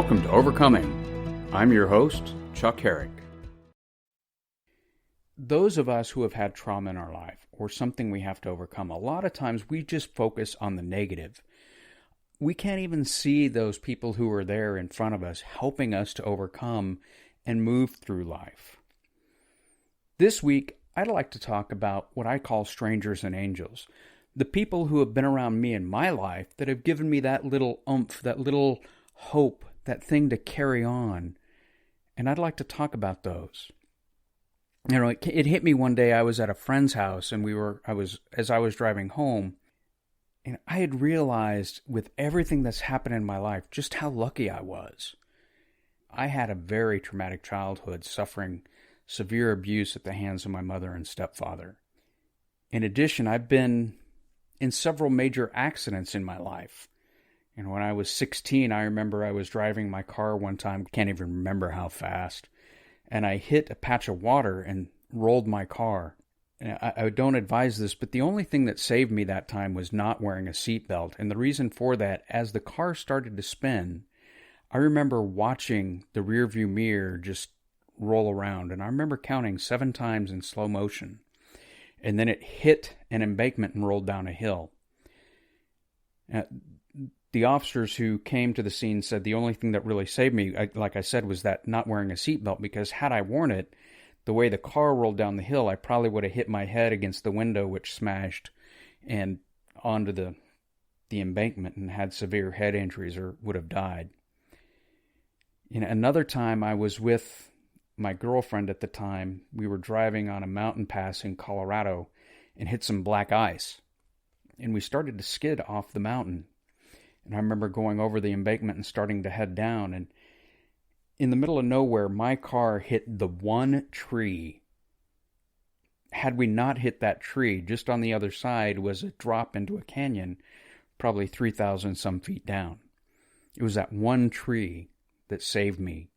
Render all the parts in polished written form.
Welcome to Overcoming. I'm your host, Chuck Herrick. Those of us who have had trauma in our life or something we have to overcome, a lot of times we just focus on the negative. We can't even see those people who are there in front of us helping us to overcome and move through life. This week, I'd like to talk about what I call strangers and angels. The people who have been around me in my life that have given me that little oomph, that little hope, that thing to carry on. And I'd like to talk about those. You know, it hit me one day. I was at a friend's house and as I was driving home, and I had realized with everything that's happened in my life, just how lucky I was. I had a very traumatic childhood, suffering severe abuse at the hands of my mother and stepfather. In addition, I've been in several major accidents in my life. And when I was 16, I remember I was driving my car one time, can't even remember how fast, and I hit a patch of water and rolled my car. And I don't advise this, but the only thing that saved me that time was not wearing a seatbelt. And the reason for that, as the car started to spin, I remember watching the rearview mirror just roll around. And I remember counting 7 times in slow motion. And then it hit an embankment and rolled down a hill. The officers who came to the scene said the only thing that really saved me, like I said, was that not wearing a seatbelt, because had I worn it, the way the car rolled down the hill, I probably would have hit my head against the window, which smashed, and onto the embankment and had severe head injuries or would have died. Another time I was with my girlfriend at the time. We were driving on a mountain pass in Colorado and hit some black ice. And we started to skid off the mountain. And I remember going over the embankment and starting to head down. And in the middle of nowhere, my car hit the one tree. Had we not hit that tree, just on the other side was a drop into a canyon, probably 3,000 some feet down. It was that one tree that saved me.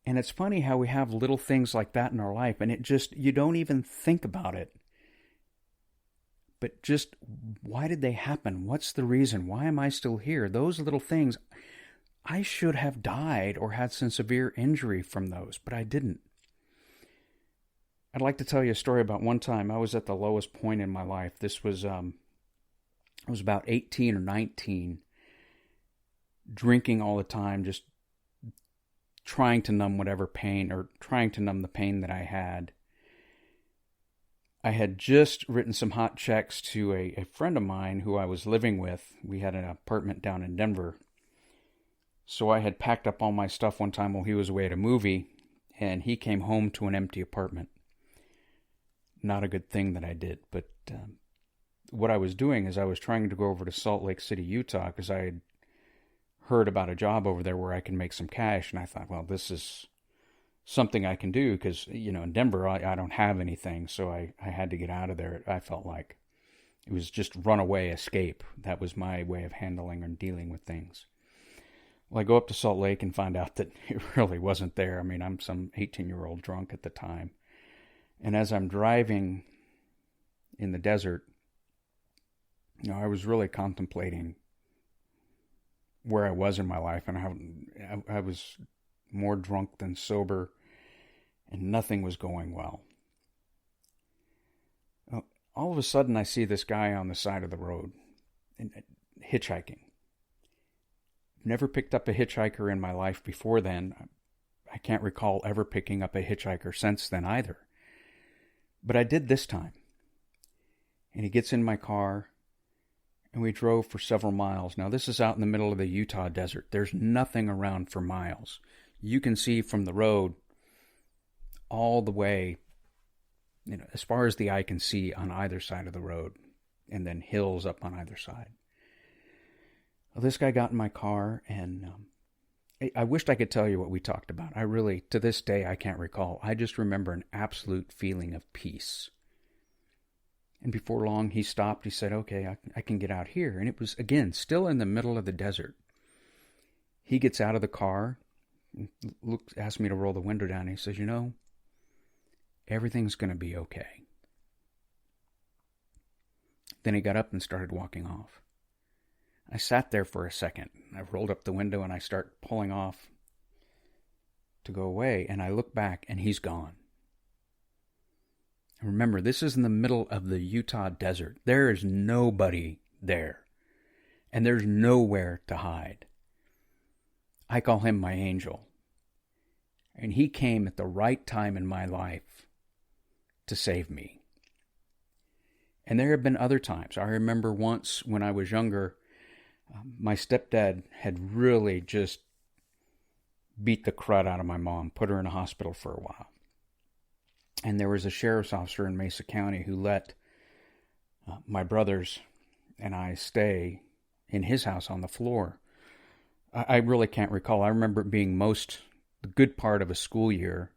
And it's funny how we have little things like that in our life, and you don't even think about it. But just, why did they happen? What's the reason? Why am I still here? Those little things, I should have died or had some severe injury from those, but I didn't. I'd like to tell you a story about one time I was at the lowest point in my life. This was, I was about 18 or 19, drinking all the time, just trying to numb whatever pain, or trying to numb the pain that I had. I had just written some hot checks to a friend of mine who I was living with. We had an apartment down in Denver. So I had packed up all my stuff one time while he was away at a movie, and he came home to an empty apartment. Not a good thing that I did, but what I was doing is I was trying to go over to Salt Lake City, Utah, because I had heard about a job over there where I can make some cash, and I thought, well, this is something I can do, because, in Denver, I don't have anything, so I had to get out of there. I felt like it was just runaway escape. That was my way of handling and dealing with things. Well, I go up to Salt Lake and find out that it really wasn't there. I mean, I'm some 18-year-old drunk at the time. And as I'm driving in the desert, I was really contemplating where I was in my life, and how I was more drunk than sober, and nothing was going well. All of a sudden, I see this guy on the side of the road, hitchhiking. Never picked up a hitchhiker in my life before then. I can't recall ever picking up a hitchhiker since then either. But I did this time. And he gets in my car, and we drove for several miles. Now, this is out in the middle of the Utah desert. There's nothing around for miles. You can see from the road all the way, as far as the eye can see on either side of the road, and then hills up on either side. Well, this guy got in my car, and I wished I could tell you what we talked about. I really, to this day, I can't recall. I just remember an absolute feeling of peace. And before long, he stopped. He said, okay, I can get out here. And it was, again, still in the middle of the desert. He gets out of the car, asked me to roll the window down. He says, everything's going to be okay. Then he got up and started walking off. I sat there for a second. I rolled up the window and I start pulling off to go away, and I look back and he's gone. Remember, this is in the middle of the Utah desert. There is nobody there, and there's nowhere to hide. I call him my angel, and he came at the right time in my life to save me. And there have been other times. I remember once when I was younger, my stepdad had really just beat the crud out of my mom, put her in a hospital for a while. And there was a sheriff's officer in Mesa County who let my brothers and I stay in his house on the floor. I really can't recall. I remember it being the good part of a school year.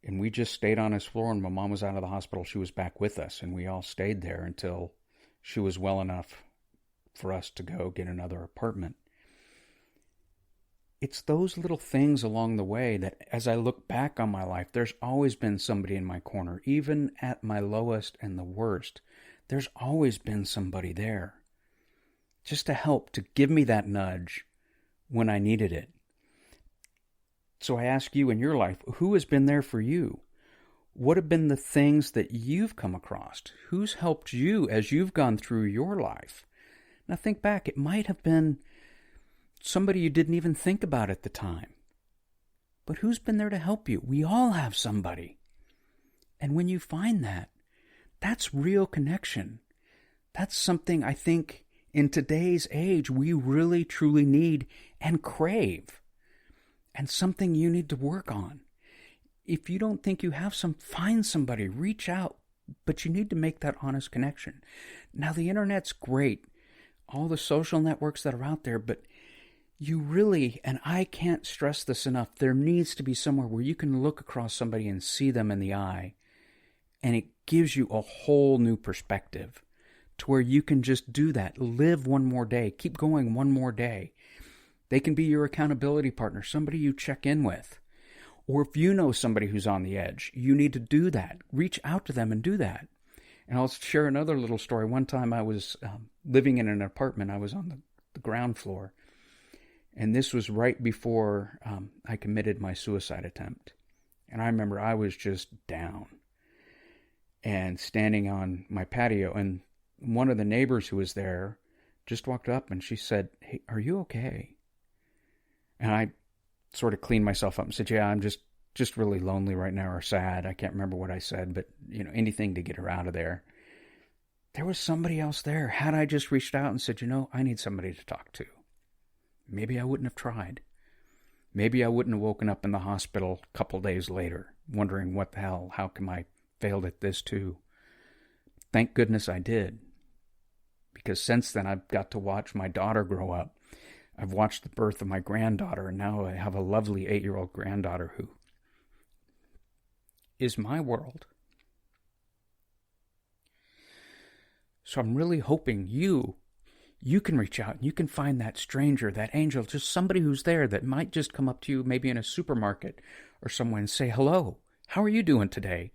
And we just stayed on his floor, and my mom was out of the hospital. She was back with us, and we all stayed there until she was well enough for us to go get another apartment. It's those little things along the way that, as I look back on my life, there's always been somebody in my corner. Even at my lowest and the worst, there's always been somebody there. Just to help, to give me that nudge when I needed it. So I ask you in your life, who has been there for you? What have been the things that you've come across? Who's helped you as you've gone through your life? Now think back, it might have been somebody you didn't even think about at the time. But who's been there to help you? We all have somebody. And when you find that, that's real connection. That's something I think in today's age we really truly need and crave. And something you need to work on. If you don't think you have find somebody, reach out. But you need to make that honest connection. Now the internet's great. All the social networks that are out there, but you really, and I can't stress this enough, there needs to be somewhere where you can look across somebody and see them in the eye, and it gives you a whole new perspective to where you can just do that. Live one more day. Keep going one more day. They can be your accountability partner, somebody you check in with. Or if you know somebody who's on the edge, you need to do that. Reach out to them and do that. And I'll share another little story. One time I was living in an apartment. I was on the ground floor. And this was right before I committed my suicide attempt. And I remember I was just down and standing on my patio. And one of the neighbors who was there just walked up and she said, "Hey, are you okay?" And I sort of cleaned myself up and said, "Yeah, I'm just really lonely right now, or sad." I can't remember what I said, but anything to get her out of there. There was somebody else there. Had I just reached out and said, I need somebody to talk to, maybe I wouldn't have tried. Maybe I wouldn't have woken up in the hospital a couple days later, wondering what the hell, how come I failed at this too? Thank goodness I did. Because since then, I've got to watch my daughter grow up. I've watched the birth of my granddaughter, and now I have a lovely 8-year-old granddaughter who is my world. So I'm really hoping you can reach out and you can find that stranger, that angel, just somebody who's there that might just come up to you maybe in a supermarket or somewhere and say, "Hello, how are you doing today?"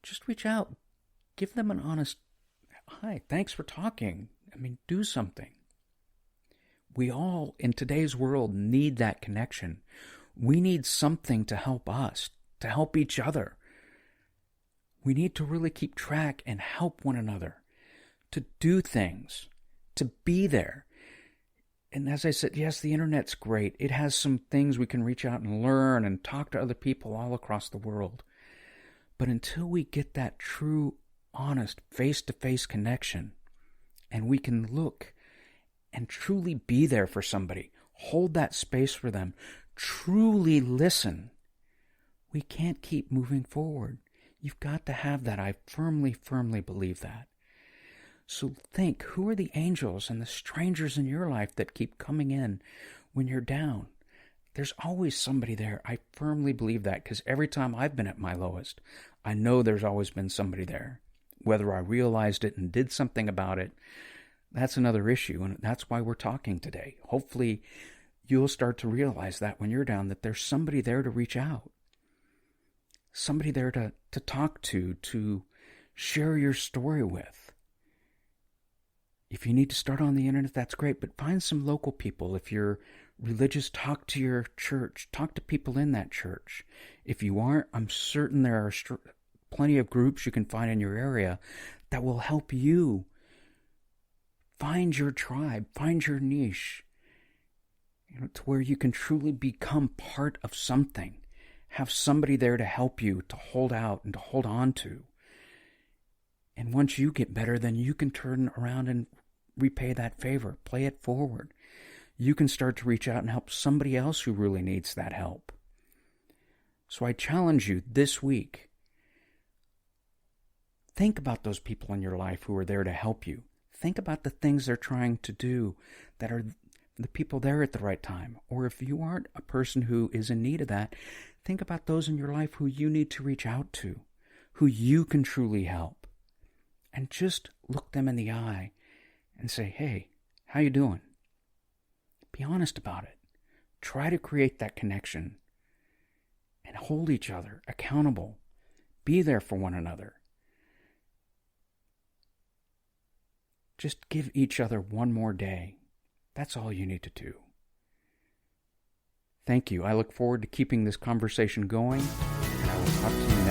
Just reach out. Give them an honest, "Hi, thanks for talking." Do something. We all, in today's world, need that connection. We need something to help us, to help each other. We need to really keep track and help one another, to do things, to be there. And as I said, yes, the internet's great. It has some things we can reach out and learn and talk to other people all across the world. But until we get that true, honest, face-to-face connection, and we can look and truly be there for somebody, hold that space for them, truly listen, we can't keep moving forward. You've got to have that. I firmly, firmly believe that. So think, who are the angels and the strangers in your life that keep coming in when you're down? There's always somebody there. I firmly believe that, because every time I've been at my lowest, I know there's always been somebody there. Whether I realized it and did something about it, that's another issue, and that's why we're talking today. Hopefully, you'll start to realize that when you're down, that there's somebody there to reach out. Somebody there to talk to share your story with. If you need to start on the internet, that's great, but find some local people. If you're religious, talk to your church. Talk to people in that church. If you aren't, I'm certain there are plenty of groups you can find in your area that will help you find your tribe, find your niche, to where you can truly become part of something. Have somebody there to help you, to hold out and to hold on to. And once you get better, then you can turn around and repay that favor, play it forward. You can start to reach out and help somebody else who really needs that help. So I challenge you this week, think about those people in your life who are there to help you. Think about the things they're trying to do that are the people there at the right time. Or if you aren't a person who is in need of that, think about those in your life who you need to reach out to, who you can truly help. And just look them in the eye and say, hey, how you doing? Be honest about it. Try to create that connection and hold each other accountable. Be there for one another. Just give each other one more day. That's all you need to do. Thank you. I look forward to keeping this conversation going, and I will talk to you